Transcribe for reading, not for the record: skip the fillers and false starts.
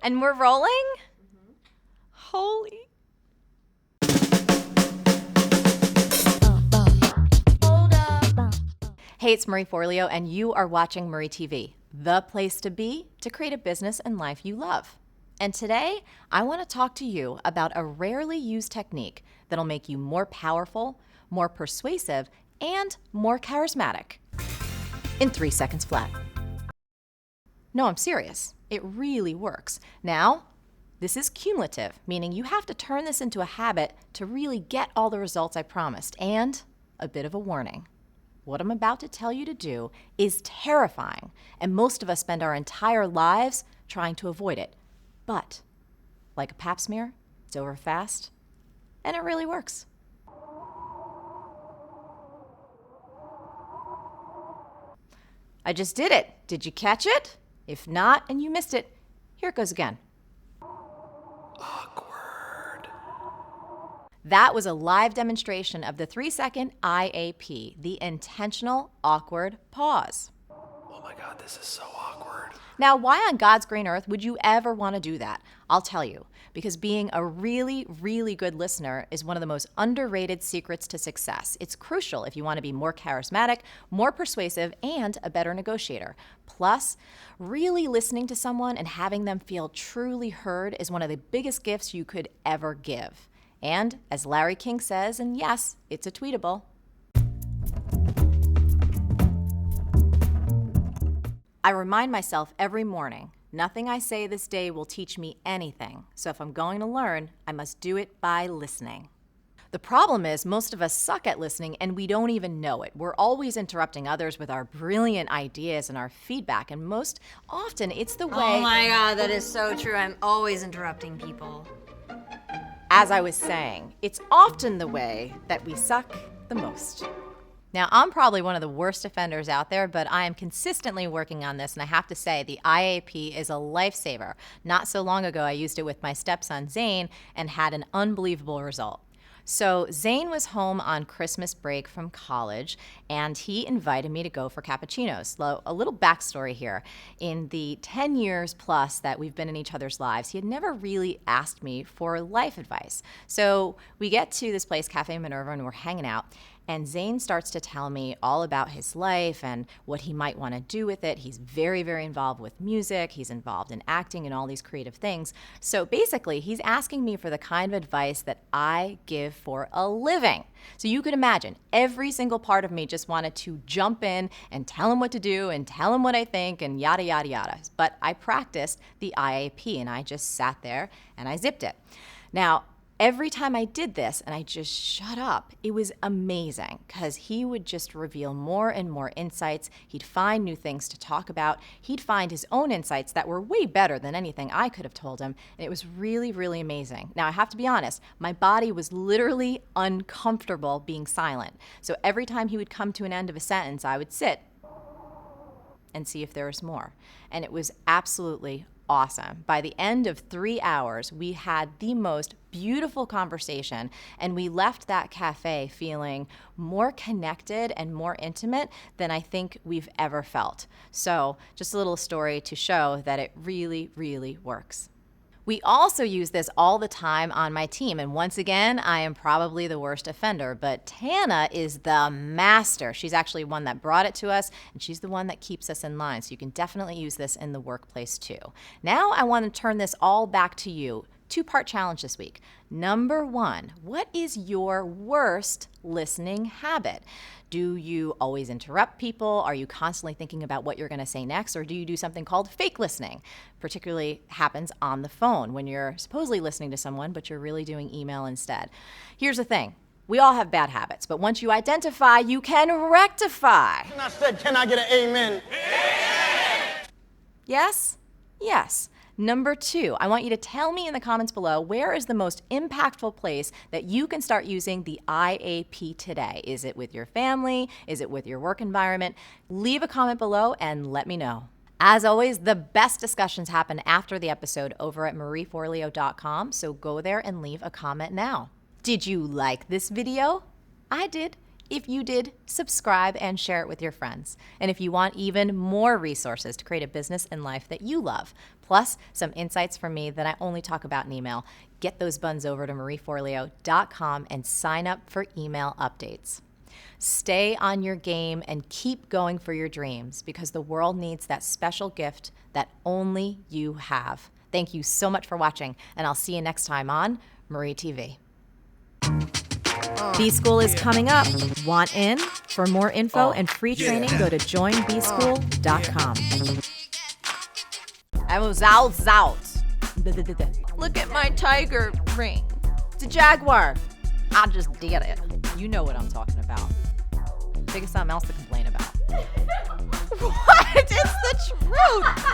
And we're rolling? Mm-hmm. Holy. Hey, it's Marie Forleo, and you are watching Marie TV, the place to be to create a business and life you love. And today, I want to talk to you about a rarely used technique that'll make you more powerful, more persuasive, and more charismatic in 3 seconds flat. No, I'm serious. It really works. Now, this is cumulative, meaning you have to turn this into a habit to really get all the results I promised. And a bit of a warning. What I'm about to tell you to do is terrifying, and most of us spend our entire lives trying to avoid it. But, like a pap smear, it's over fast, and it really works. I just did it. Did you catch it? If not, and you missed it, here it goes again. Awkward. That was a live demonstration of the 3-second IAP, the intentional awkward pause. Oh my God, this is so awkward. Now, why on God's green earth would you ever want to do that? I'll tell you, because being a really, really good listener is one of the most underrated secrets to success. It's crucial if you want to be more charismatic, more persuasive, and a better negotiator. Plus, really listening to someone and having them feel truly heard is one of the biggest gifts you could ever give. And as Larry King says, and yes, it's a tweetable, I remind myself every morning, nothing I say this day will teach me anything. So if I'm going to learn, I must do it by listening. The problem is most of us suck at listening and we don't even know it. We're always interrupting others with our brilliant ideas and our feedback, and most often it's the way— Oh my God, that is so true. I'm always interrupting people. As I was saying, it's often the way that we suck the most. Now, I'm probably one of the worst offenders out there, but I am consistently working on this, and I have to say the IAP is a lifesaver. Not so long ago, I used it with my stepson, Zane, and had an unbelievable result. So Zane was home on Christmas break from college, and he invited me to go for cappuccinos. So a little backstory here. In the 10 years plus that we've been in each other's lives, he had never really asked me for life advice. So we get to this place, Cafe Minerva, and we're hanging out. And Zane starts to tell me all about his life and what he might want to do with it. He's very, very involved with music. He's involved in acting and all these creative things. So basically, he's asking me for the kind of advice that I give for a living. So you could imagine, every single part of me just wanted to jump in and tell him what to do and tell him what I think and yada, yada, yada. But I practiced the IAP, and I just sat there and I zipped it. Now, every time I did this and I just shut up, it was amazing because he would just reveal more and more insights. He'd find new things to talk about. He'd find his own insights that were way better than anything I could have told him. And it was really, really amazing. Now, I have to be honest, my body was literally uncomfortable being silent. So every time he would come to an end of a sentence, I would sit and see if there was more. And it was absolutely awesome. By the end of 3 hours, we had the most beautiful conversation, and we left that cafe feeling more connected and more intimate than I think we've ever felt. So just a little story to show that it really, really works. We also use this all the time on my team, and once again, I am probably the worst offender, but Tana is the master. She's actually one that brought it to us, and she's the one that keeps us in line, so you can definitely use this in the workplace too. Now I want to turn this all back to you. 2-part challenge this week. Number 1, what is your worst listening habit? Do you always interrupt people? Are you constantly thinking about what you're going to say next? Or do you do something called fake listening? Particularly happens on the phone when you're supposedly listening to someone, but you're really doing email instead. Here's the thing. We all have bad habits, but once you identify, you can rectify. And I said, can I get an amen? Yes? Yes. Number 2, I want you to tell me in the comments below, where is the most impactful place that you can start using the IAP today? Is it with your family? Is it with your work environment? Leave a comment below and let me know. As always, the best discussions happen after the episode over at marieforleo.com, so go there and leave a comment now. Did you like this video? I did. If you did, subscribe and share it with your friends. And if you want even more resources to create a business and life that you love, plus some insights from me that I only talk about in email, get those buns over to marieforleo.com and sign up for email updates. Stay on your game and keep going for your dreams, because the world needs that special gift that only you have. Thank you so much for watching, and I'll see you next time on Marie TV. B-School is coming up. Want in? For more info and free training, go to joinbschool.com. I was out. Look at my tiger ring. It's a jaguar. I just did it. You know what I'm talking about. Think of something else to complain about. What? It's the truth.